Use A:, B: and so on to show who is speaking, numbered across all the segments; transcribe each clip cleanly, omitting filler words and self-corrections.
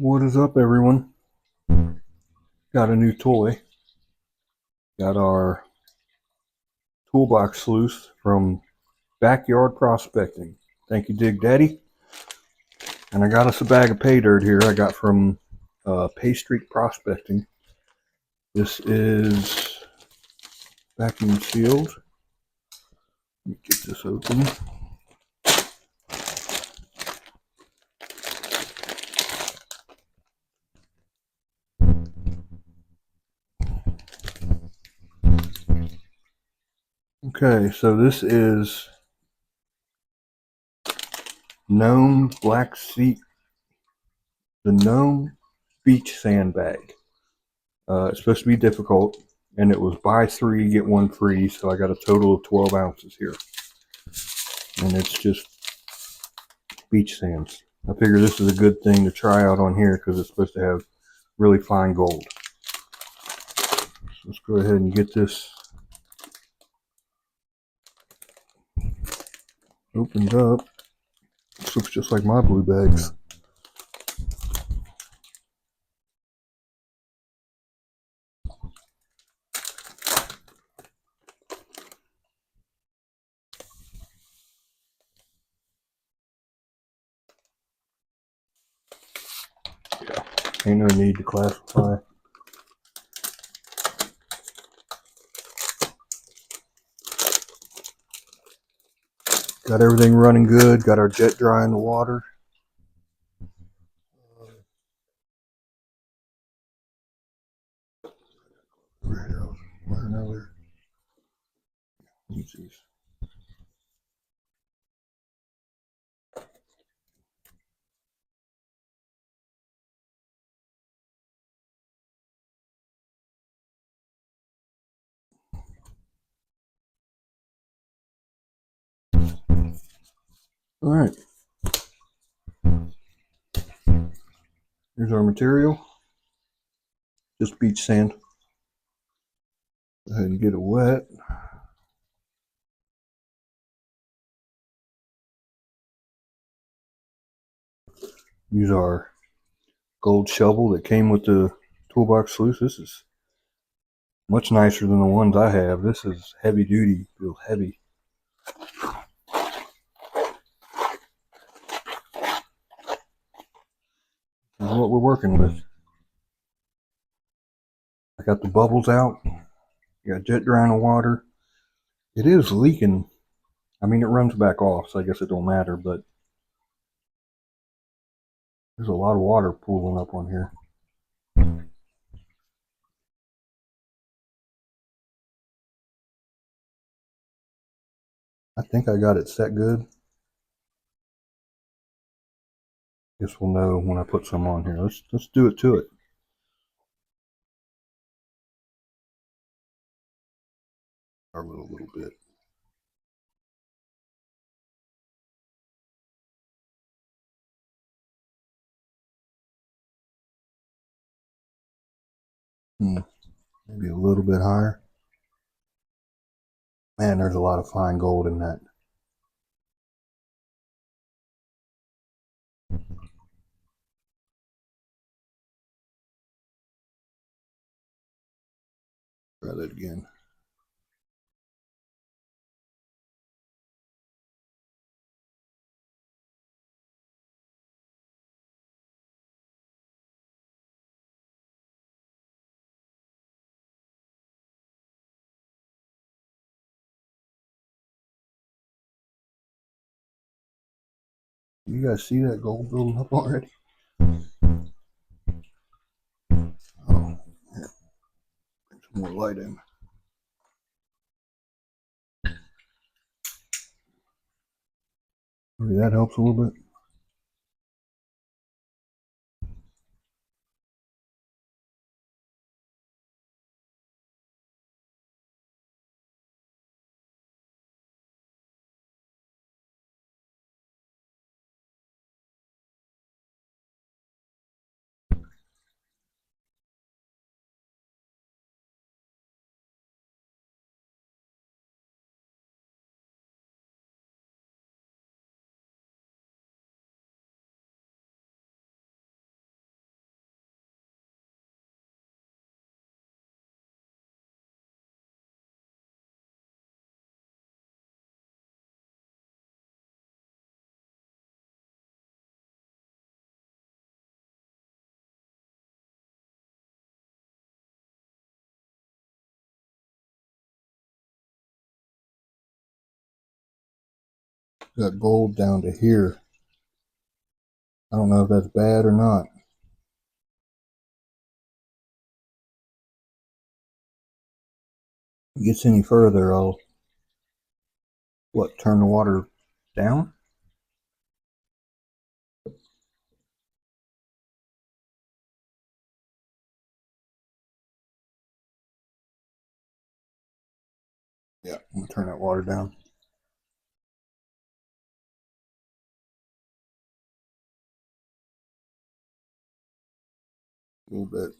A: What is up, everyone? Got a new toy. Got our Toolbox Sluice from Backyard Prospecting. Thank you, Dig Daddy. And I got us a bag of pay dirt here I got from Paystreak Prospecting. This is vacuum sealed. Let me get this open. Okay, so this is Gnome Black Sea, the Gnome Beach Sand Bag. It's supposed to be difficult, and it was buy 3 get 1 free, so I got a total of 12 ounces here. And it's just beach sands. I figure this is a good thing to try out on here because it's supposed to have really fine gold. So let's go ahead and get this opened up. This looks just like my blue bags. Yeah, ain't no need to classify. Got everything running good. Got our jet dry in the water. All right. Here's our material. Just beach sand. Go ahead and get it wet. Use our gold shovel that came with the Toolbox Sluice. This is much nicer than the ones I have. This is heavy duty, feels heavy. This is what we're working with. I got the bubbles out. Got jet dry in the water. It is leaking. I mean, it runs back off, so I guess it don't matter, but there's a lot of water pooling up on here. I think I got it set good. Guess we'll know when I put some on here. Let's do it to it. A little bit. Maybe a little bit higher. Man, there's a lot of fine gold in that. Try that again. You guys see that gold building up already? Oh, here. Bring some more light in. Maybe that helps a little bit. Got gold down to here. I don't know if that's bad or not. If it gets any further, I'll turn the water down? Yeah, I'm gonna turn that water down. A little bit.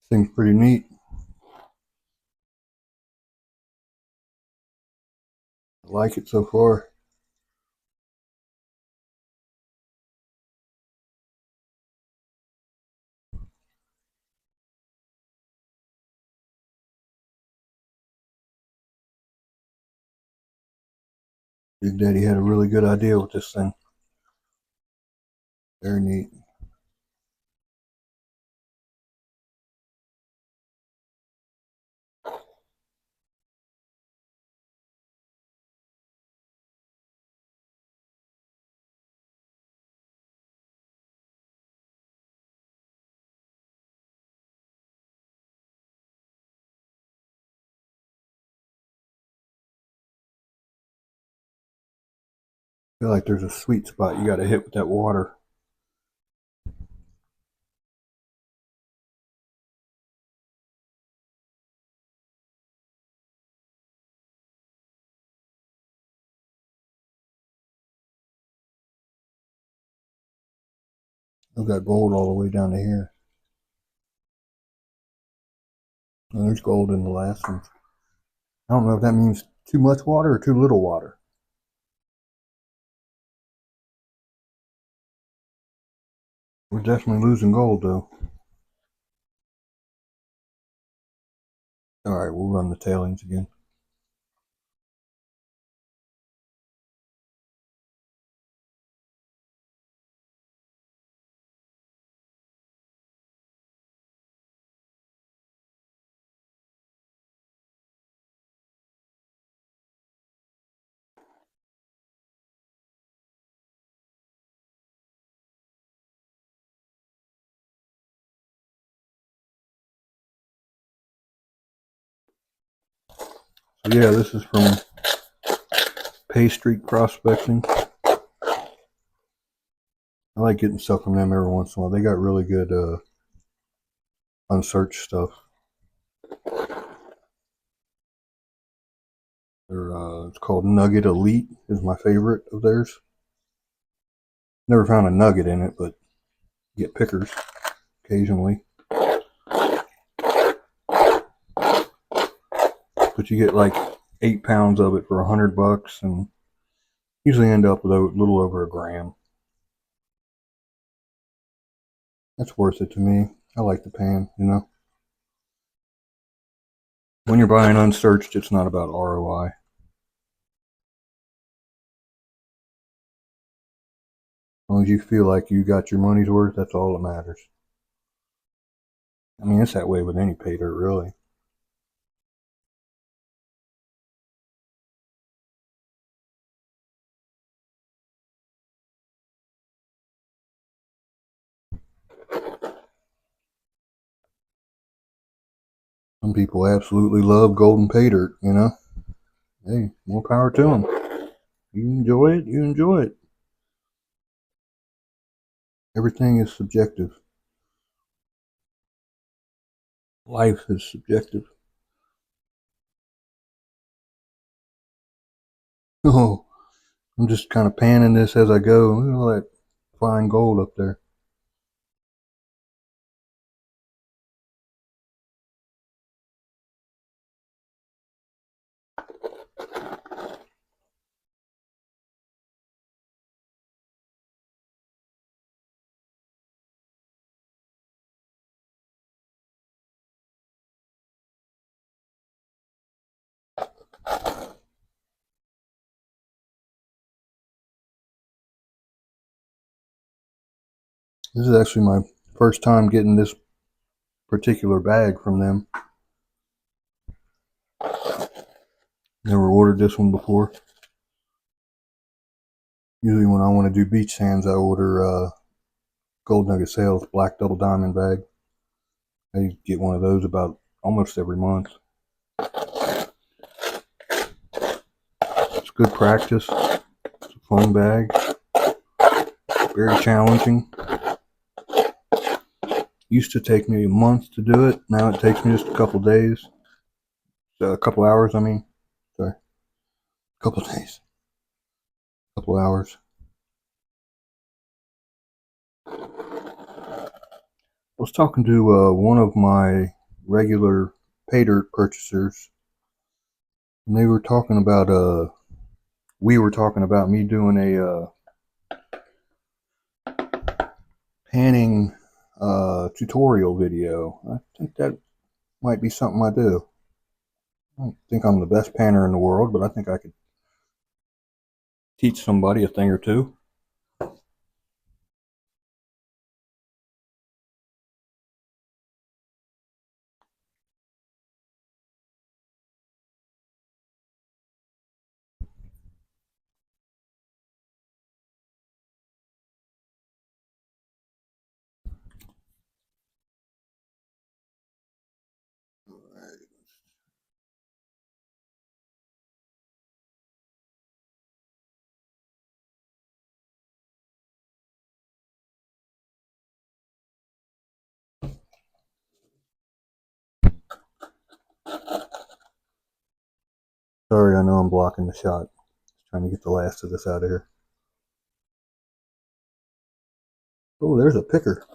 A: Thing's pretty neat. I like it so far. Big Daddy had a really good idea with this thing. Very neat. I feel like there's a sweet spot you got to hit with that water. I've got gold all the way down to here. And there's gold in the last one. I don't know if that means too much water or too little water. We're definitely losing gold though. Alright, we'll run the tailings again. So yeah, this is from Paystreak Prospecting. I like getting stuff from them every once in a while. They got really good unsearched stuff. It's called Nugget Elite, is my favorite of theirs. Never found a nugget in it, but you get pickers occasionally. But you get like 8 pounds of it for $100, and usually end up with a little over a gram. That's worth it to me. I like the pan, you know. When you're buying unsearched, it's not about ROI. As long as you feel like you got your money's worth, that's all that matters. I mean, it's that way with any pay dirt, really. Some people absolutely love golden pay dirt, you know. Hey, more power to them. You enjoy it, you enjoy it. Everything is subjective. Life is subjective. Oh, I'm just kind of panning this as I go. Look at all that fine gold up there. This is actually my first time getting this particular bag from them. Never ordered this one before. Usually when I want to do beach sands, I order Gold Nugget Sales Black Double Diamond bag. I get one of those about almost every month. It's good practice. It's a fun bag. Very challenging. Used to take me a month to do it. Now it takes me just a couple days. A couple hours, I mean. Sorry. A couple days. A couple hours. I was talking to one of my regular pay dirt purchasers, and they were talking about we were talking about me doing a panning tutorial video. I think that might be something I do. I don't think I'm the best panner in the world, but I think I could teach somebody a thing or two. Sorry, I know I'm blocking the shot. Just trying to get the last of this out of here. Oh, there's a picker.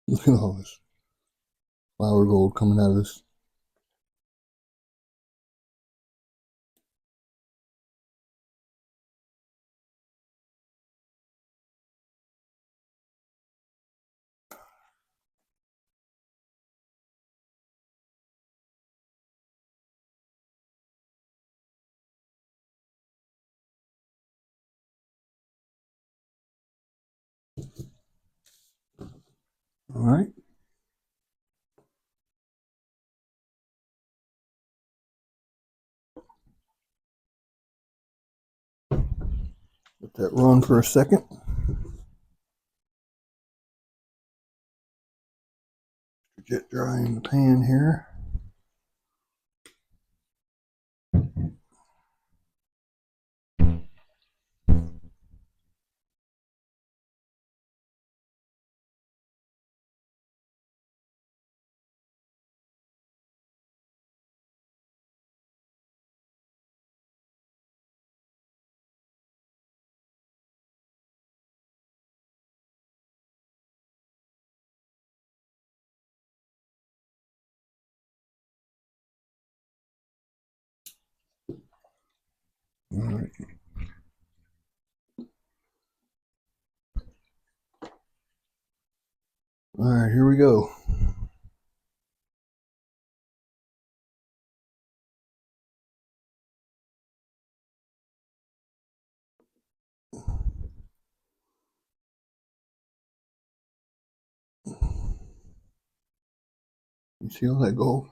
A: Look at all this flower gold coming out of this. All right. Let that run for a second. Jet drying the pan here. All right. All right, here we go. You see all that gold?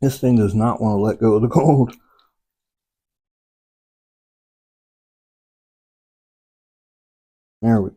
A: This thing does not want to let go of the gold. There we go.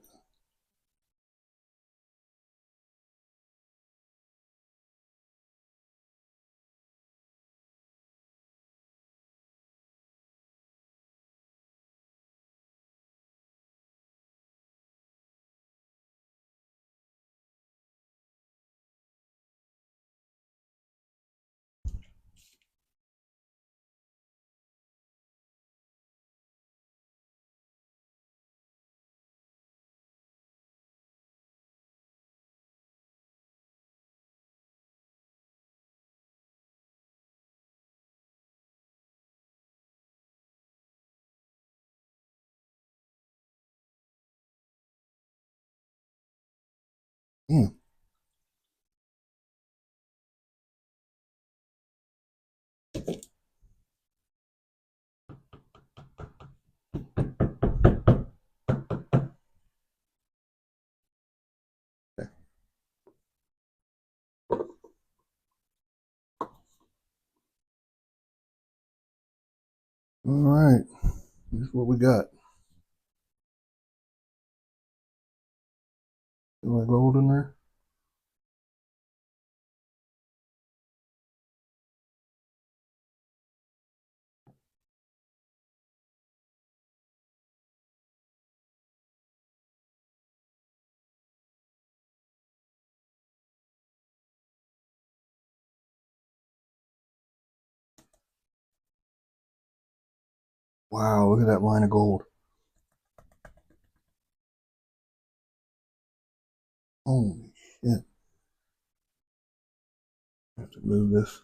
A: Yeah. Okay. All right. Here's what we got. See my gold in there? Wow, look at that line of gold. Holy shit. I have to move this.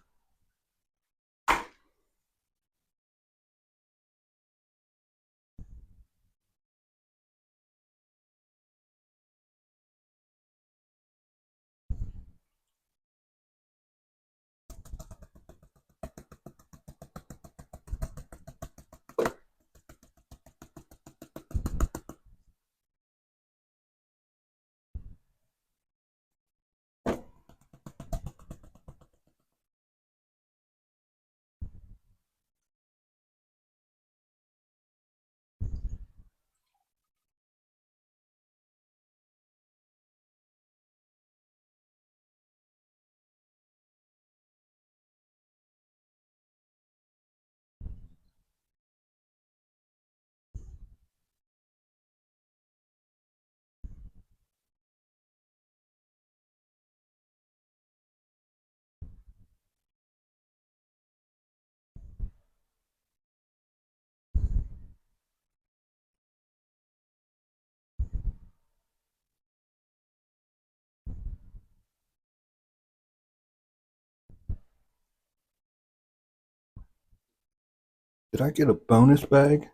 A: Did I get a bonus bag?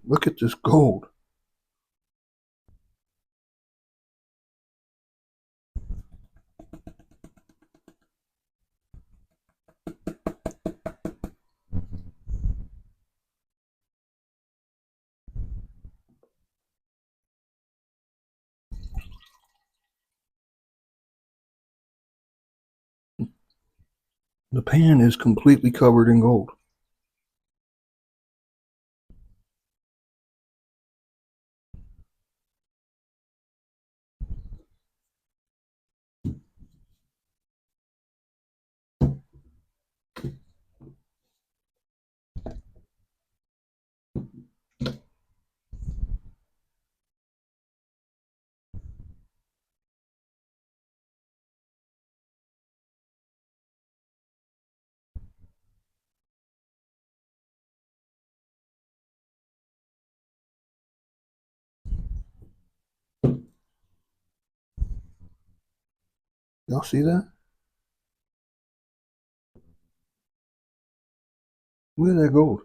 A: Look at this gold. The pan is completely covered in gold. Y'all see that? Look at that gold.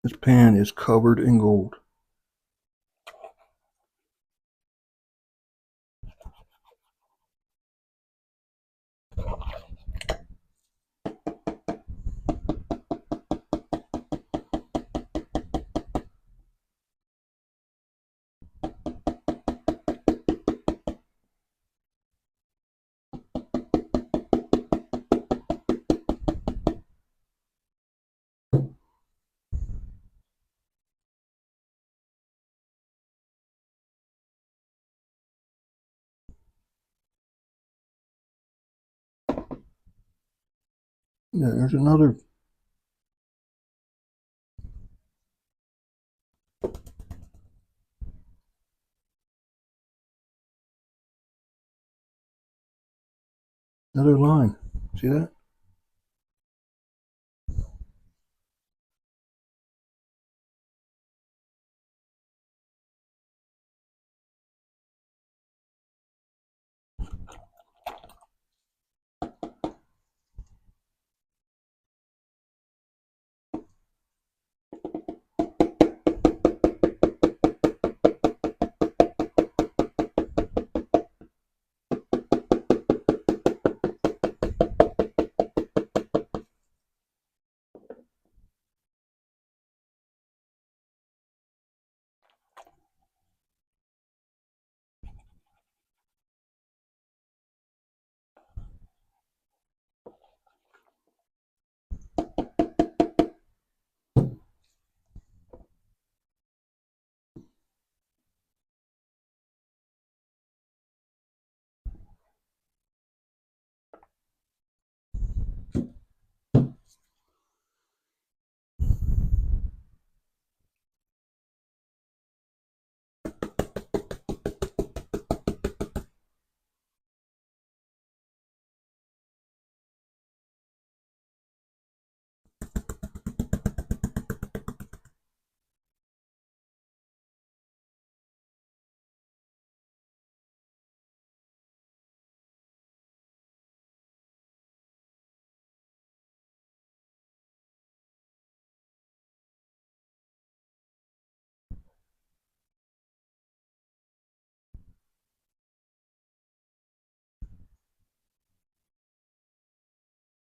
A: This pan is covered in gold. Yeah, there's another line. See that?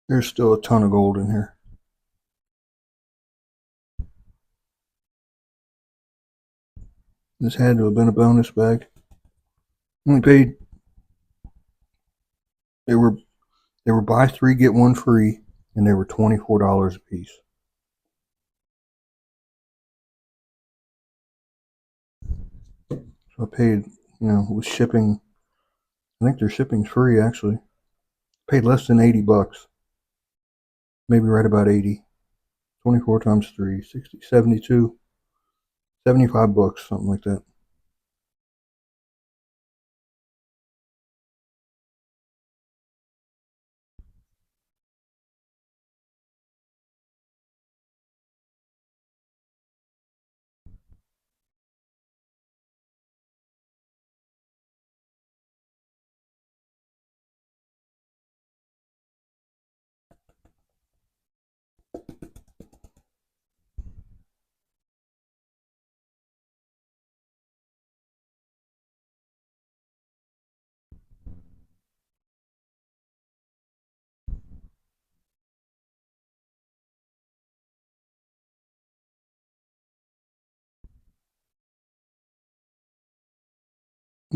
A: There's still a ton of gold in here. This had to have been a bonus bag. Only paid. They were buy three get one free, and they were $24 a piece. So I paid, with shipping. I think their shipping's free actually. Paid less than $80, maybe right about 80. 24 times 3, 60, 72, $75, something like that.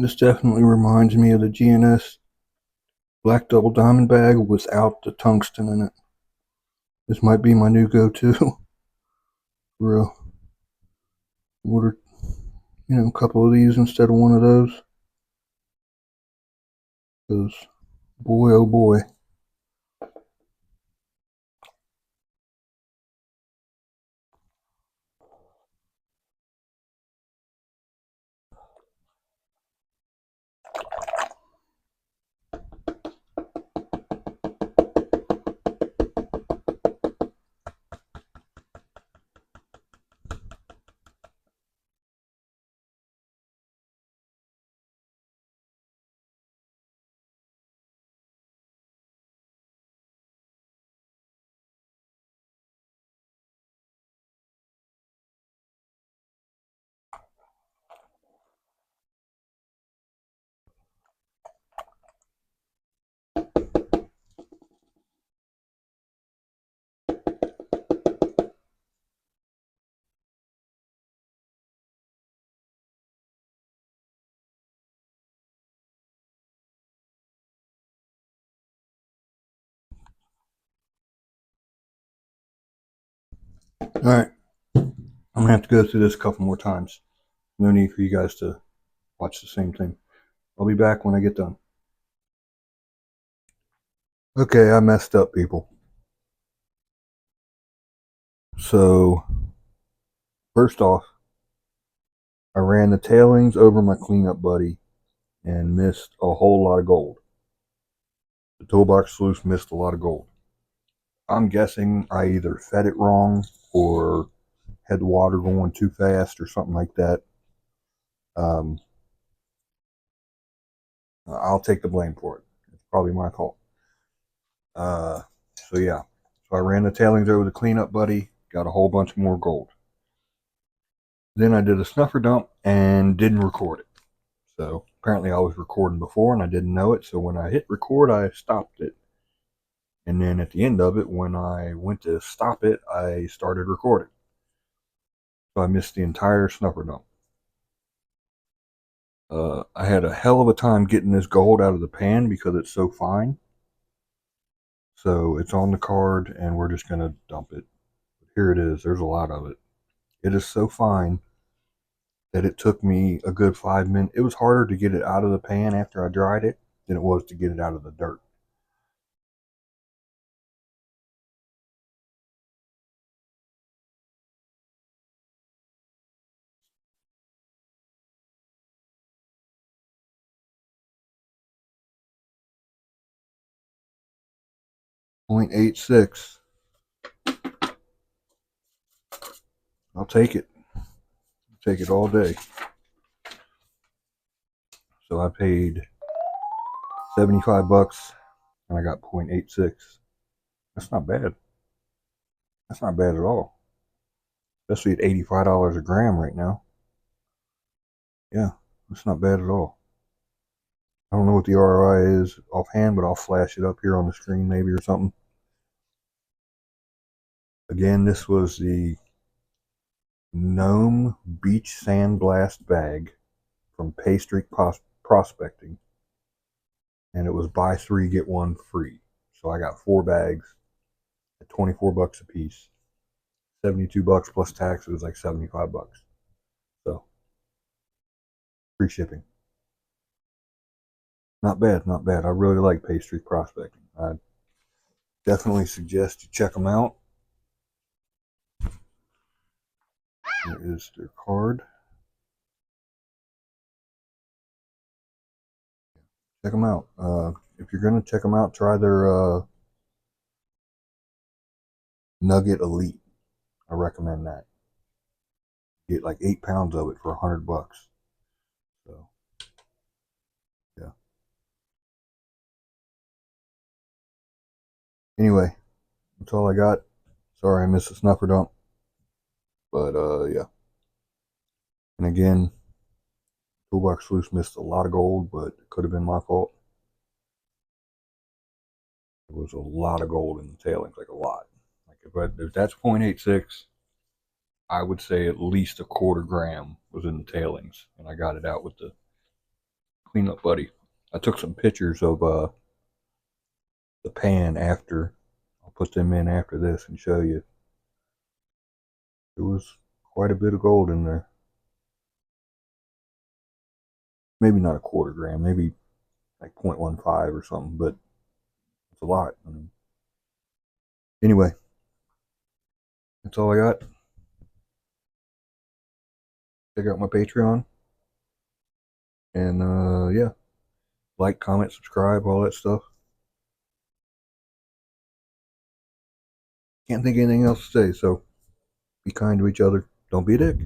A: This definitely reminds me of the GNS Black Double Diamond bag without the tungsten in it. This might be my new go-to. For real. Order, a couple of these instead of one of those. Because, boy, oh boy. Alright, I'm going to have to go through this a couple more times. No need for you guys to watch the same thing. I'll be back when I get done. Okay, I messed up, people. So, first off, I ran the tailings over my cleanup buddy and missed a whole lot of gold. The Toolbox Sluice missed a lot of gold. I'm guessing I either fed it wrong or had the water going too fast or something like that. Um, I'll take the blame for it. It's probably my fault. Uh, so yeah, so I ran the tailings over the cleanup buddy, got a whole bunch more gold. Then I did a snuffer dump and didn't record it. So apparently I was recording before and I didn't know it. So when I hit record, I stopped it. And then at the end of it, when I went to stop it, I started recording. So I missed the entire snuffer dump. I had a hell of a time getting this gold out of the pan because it's so fine. So it's on the card and we're just going to dump it. Here it is. There's a lot of it. It is so fine that it took me a good 5 minutes. It was harder to get it out of the pan after I dried it than it was to get it out of the dirt. .86. I'll take it. I'll take it all day. So I paid $75 and I got .86. That's not bad. That's not bad at all. Especially at $85 a gram right now. Yeah, that's not bad at all. I don't know what the ROI is offhand, but I'll flash it up here on the screen maybe or something. Again, this was the Gnome Beach Sandblast bag from Paystreak Prospecting, and it was buy three get one free. So I got 4 bags at 24 bucks a piece. 72 bucks plus tax. It was like 75 bucks. So free shipping. Not bad, not bad. I really like Paystreak Prospecting. I definitely suggest you check them out. Here is their card. Check them out. If you're going to check them out, try their Nugget Elite. I recommend that. Get like 8 pounds of it for 100 bucks. So, yeah. Anyway, that's all I got. Sorry I missed the snuffer dump. But, yeah. And again, Toolbox Sluice missed a lot of gold, but it could have been my fault. There was a lot of gold in the tailings, like a lot. Like if that's 0.86, I would say at least a quarter gram was in the tailings, and I got it out with the cleanup buddy. I took some pictures of the pan after. I'll put them in after this and show you. There was quite a bit of gold in there. Maybe not a quarter gram, maybe like 0.15 or something, but it's a lot. I mean, anyway, that's all I got. Check out my Patreon. And yeah, like, comment, subscribe, all that stuff. Can't think of anything else to say, so be kind to each other. Don't be a dick.